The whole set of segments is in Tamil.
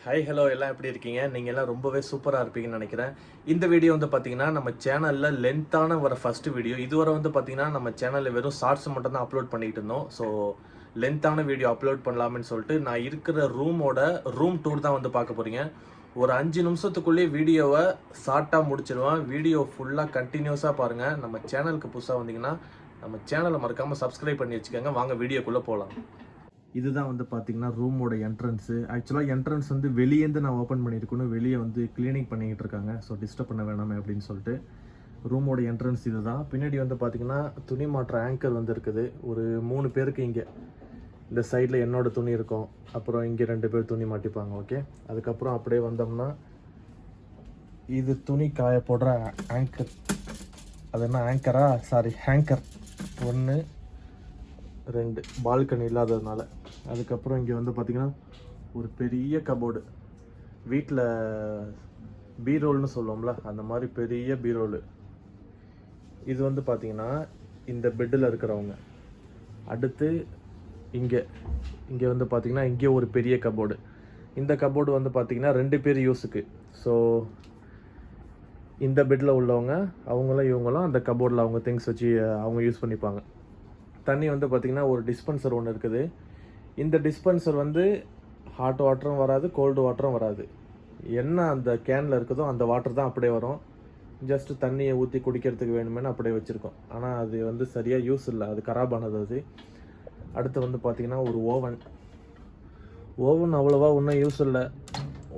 ஹாய் ஹலோ எல்லாம் எப்படி இருக்கீங்க? நீங்கள் எல்லாம் ரொம்பவே சூப்பராக இருப்பீங்கன்னு நினைக்கிறேன். இந்த வீடியோ வந்து பார்த்தீங்கன்னா நம்ம சேனலில் லென்த்தான வர ஃபஸ்ட்டு வீடியோ. இதுவரை வந்து பார்த்தீங்கன்னா நம்ம சேனலில் வெறும் ஷார்ட்ஸ் மட்டும் தான் அப்லோட் பண்ணிகிட்டு இருந்தோம். ஸோ லென்த்தான வீடியோ அப்லோட் பண்ணலாம்னு சொல்லிட்டு நான் இருக்கிற ரூம் டூர் தான் வந்து பார்க்க போகிறீங்க. ஒரு 5 நிமிஷத்துக்குள்ளேயே வீடியோவை ஷார்ட்டாக முடிச்சிடுவேன். வீடியோ ஃபுல்லாக கண்டினியூஸாக பாருங்கள். நம்ம சேனலுக்கு புதுசாக வந்தீங்கன்னா நம்ம சேனலை மறக்காமல் சப்ஸ்கிரைப் பண்ணி வச்சுக்கோங்க. வாங்க வீடியோக்குள்ளே போகலாம். இதுதான் வந்து பார்த்தீங்கன்னா ரூமோட என்ட்ரன்ஸு. ஆக்சுவலாக என்ட்ரன்ஸ் வந்து வெளியேருந்து நான் ஓப்பன் பண்ணியிருக்கணும். வெளியே வந்து கிளீனிங் பண்ணிக்கிட்டு இருக்காங்க. ஸோ டிஸ்டர்ப் பண்ண வேணாமே அப்படின்னு சொல்லிட்டு ரூமோட என்ட்ரன்ஸ் இது தான். பின்னாடி வந்து பார்த்தீங்கன்னா துணி மாற்ற ஆங்கர் வந்து இருக்குது. ஒரு 3 பேருக்கு இங்கே இந்த சைடில் என்னோடய துணி இருக்கும். அப்புறம் இங்கே 2 பேர் துணி மாட்டிப்பாங்க. ஓகே, அதுக்கப்புறம் அப்படியே வந்தோம்னா இது துணி காய போடுற ஆங்கர். அது என்ன ஆங்கரா? Sorry, hanger. 1 2 பால்கனி இல்லாததுனால. அதுக்கப்புறம் இங்கே வந்து பார்த்திங்கன்னா ஒரு பெரிய கபோர்டு. வீட்டில் பீரோல்னு சொல்லுவோம்ல, அந்த மாதிரி பெரிய பீரோல். இது வந்து பார்த்திங்கன்னா இந்த பெட்டில் இருக்கிறவங்க. அடுத்து இங்கே வந்து பார்த்திங்கன்னா இங்கே ஒரு பெரிய கபோர்டு. இந்த கபோர்டு வந்து பார்த்திங்கன்னா 2 பேர் யூஸுக்கு. ஸோ இந்த பெட்டில் உள்ளவங்க அவங்களும் இவங்களும் அந்த கபோர்டில் அவங்க திங்ஸ் வச்சு அவங்க யூஸ் பண்ணிப்பாங்க. தண்ணி வந்து பார்த்திங்கன்னா ஒரு டிஸ்பென்சர் ஒன்று இருக்குது. இந்த டிஸ்பென்சர் வந்து ஹாட் வாட்டரும் வராது, கோல்டு வாட்டரும் வராது. என்ன அந்த கேனில் இருக்குதோ அந்த வாட்டர் தான் அப்படியே வரும். ஜஸ்ட்டு தண்ணியை ஊற்றி குடிக்கிறதுக்கு வேணுமேனு அப்படியே வச்சுருக்கோம். ஆனால் அது வந்து சரியாக யூஸ் இல்லை, அது கராபானது அது. அடுத்து வந்து பார்த்திங்கன்னா ஒரு ஓவன் அவ்வளோவா ஒன்றும் யூஸ் இல்லை.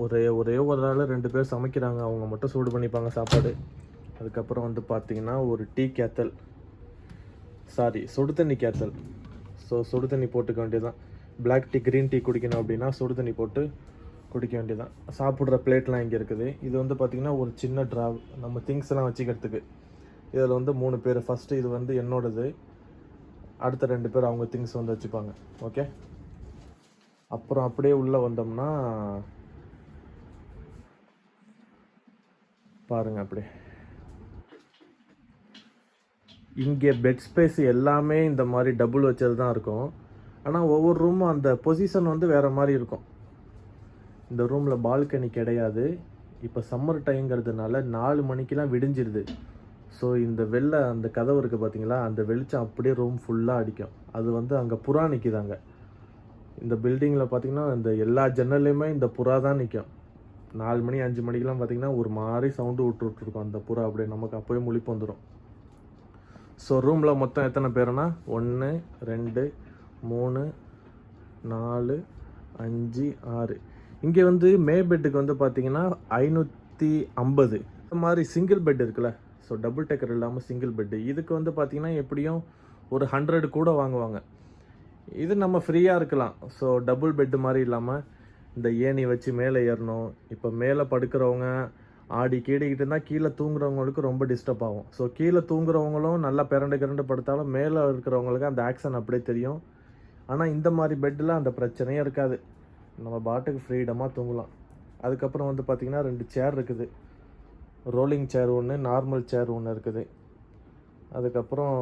ஒரே ஒரு நாள் 2 பேர் சமைக்கிறாங்க, அவங்க மட்டும் சூடு பண்ணிப்பாங்க சாப்பாடு. அதுக்கப்புறம் வந்து பார்த்திங்கன்னா ஒரு டீ கேத்தல், சாரி சுடு தண்ணி கேத்தல். ஸோ சுடு தண்ணி போட்டுக்க வேண்டியதான். பிளாக் டீ க்ரீன் டீ குடிக்கணும் அப்படின்னா சுடு தண்ணி போட்டு குடிக்க வேண்டியதான். சாப்பிட்ற பிளேட்லாம் இங்கே இருக்குது. இது வந்து பார்த்திங்கன்னா ஒரு சின்ன ட்ராவ், நம்ம திங்ஸ் எல்லாம் வச்சுக்கிறதுக்கு. இதில் வந்து 3 பேர். ஃபஸ்ட்டு இது வந்து என்னோடது, அடுத்த 2 பேர் அவங்க திங்ஸ் வந்து வச்சுப்பாங்க. ஓகே, அப்புறம் அப்படியே உள்ளே வந்தோம்னா பாருங்கள், அப்படியே இங்கே பெட் ஸ்பேஸ் எல்லாமே இந்த மாதிரி டபுள் வச்சது தான் இருக்கும். ஆனால் ஒவ்வொரு ரூமும் அந்த பொசிஷன் வந்து வேறு மாதிரி இருக்கும். இந்த ரூமில் பால்கனி கிடையாது. இப்போ சம்மர் டைம்ங்கிறதுனால 4 மணிக்கெலாம் விடிஞ்சிருது. ஸோ இந்த அந்த கதவு இருக்குது பார்த்தீங்களா, அந்த வெளிச்சம் அப்படியே ரூம் ஃபுல்லாக அடிக்கும். அது வந்து அங்கே புறா நிற்கிதாங்க. இந்த பில்டிங்கில் பார்த்திங்கன்னா இந்த எல்லா ஜன்னல்லையுமே இந்த புறா தான் நிற்கும். 4 மணி 5 மணிக்கெலாம் பார்த்திங்கன்னா ஒரு மாதிரி சவுண்டு விட்டுருக்கோம் அந்த புறா. அப்படியே நமக்கு அப்போயே முழிப்பு வந்துடும். ஸோ ரூமில் மொத்தம் எத்தனை பேருனா 1 2 3 4 5 6. இங்கே வந்து மே பெட்டுக்கு வந்து பார்த்திங்கன்னா 550. இந்த மாதிரி சிங்கிள் பெட் இருக்குல்ல, ஸோ டபுள் டேக்கர் இல்லாமல் சிங்கிள் பெட்டு, இதுக்கு வந்து பார்த்திங்கன்னா எப்படியும் ஒரு 100 கூட வாங்குவாங்க. இது நம்ம ஃப்ரீயாக இருக்கலாம். ஸோ டபுள் பெட்டு மாதிரி இல்லாமல் இந்த ஏணி வச்சு மேலே ஏறணும். இப்போ மேலே படுக்கிறவங்க ஆடி கீடிக்கிட்டு இருந்தால் கீழே தூங்குறவங்களுக்கு ரொம்ப டிஸ்டர்ப் ஆகும். ஸோ கீழே தூங்குறவங்களும் நல்லா பிறண்டு படுத்தாலும் மேலே இருக்கிறவங்களுக்கு அந்த ஆக்ஷன் அப்படியே தெரியும். ஆனால் இந்த மாதிரி பெட்டில் அந்த பிரச்சனையே இருக்காது. நம்ம பாட்டுக்கு ஃப்ரீடமாக தூங்கலாம். அதுக்கப்புறம் வந்து பார்த்திங்கன்னா 2 சேர் இருக்குது. ரோலிங் சேர் ஒன்று, நார்மல் சேர் ஒன்று இருக்குது. அதுக்கப்புறம்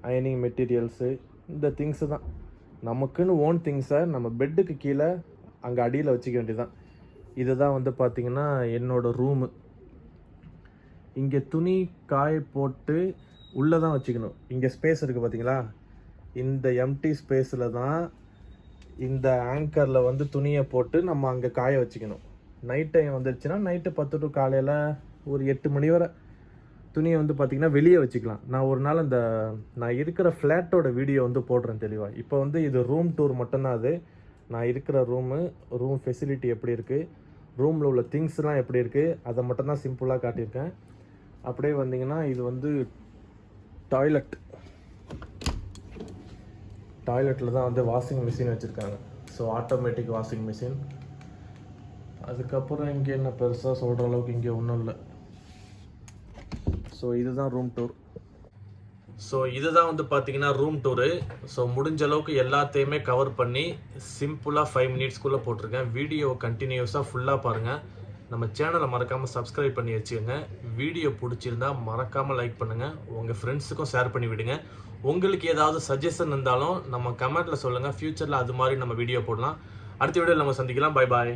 அயனிங் மெட்டீரியல்ஸு, இந்த திங்ஸு தான். நமக்குன்னு ஓன் திங்ஸை நம்ம பெட்டுக்கு கீழே அங்கே அடியில் வச்சுக்க வேண்டியதான். இதுதான் வந்து பார்த்திங்கன்னா என்னோடய ரூமு. இங்கே துணி காய போட்டு உள்ளே தான் வச்சுக்கணும். இங்கே ஸ்பேஸ் இருக்குது பார்த்தீங்களா, இந்த எம்டி ஸ்பேஸில் தான் இந்த ஆங்கரில் வந்து துணியை போட்டு நம்ம அங்கே காய வச்சுக்கணும். நைட் டைம் வந்துடுச்சுன்னா நைட்டு 10 to காலையில் ஒரு 8 மணி வரை துணியை வந்து பார்த்திங்கன்னா வெளியே வச்சுக்கலாம். நான் ஒரு நாள் நான் இருக்கிற ஃப்ளாட்டோட வீடியோ வந்து போடுறேன் தெளிவாக. இப்போ வந்து இது ரூம் டூர் மட்டும்தான். அது நான் இருக்கிற ரூம் ஃபெசிலிட்டி எப்படி இருக்குது, ரூமில் உள்ள திங்ஸ்லாம் எப்படி இருக்குது, அதை மட்டும்தான் சிம்பிளாக காட்டியிருக்கேன். அப்படியே வந்தீங்கன்னா இது வந்து டாய்லெட்டில் தான் வந்து வாஷிங் மிஷின் வச்சுருக்காங்க. So automatic washing machine. அதுக்கப்புறம் இங்கே என்ன பெருசாக சொல்கிற அளவுக்கு இங்கே ஒன்றும் இல்லை. ஸோ இதுதான் ரூம் டூர். ஸோ இதுதான் வந்து பார்த்தீங்கன்னா ரூம் டூரு. ஸோ முடிஞ்ச அளவுக்கு எல்லாத்தையுமே கவர் பண்ணி சிம்பிளாக 5 மினிட்ஸ்க்குள்ளே போட்டிருக்கேன். வீடியோவை கண்டினியூஸாக ஃபுல்லாக பாருங்கள். நம்ம சேனலை மறக்காமல் சப்ஸ்கிரைப் பண்ணி வச்சுக்கோங்க. வீடியோ பிடிச்சிருந்தா மறக்காமல் லைக் பண்ணுங்கள். உங்கள் ஃப்ரெண்ட்ஸுக்கும் ஷேர் பண்ணி விடுங்க. உங்களுக்கு ஏதாவது சஜஷன் இருந்தாலும் நம்ம கமெண்ட்டில் சொல்லுங்கள். ஃப்யூச்சரில் அது மாதிரி நம்ம வீடியோ போடலாம். அடுத்த வீடியோவில் நம்ம சந்திக்கலாம். Bye bye.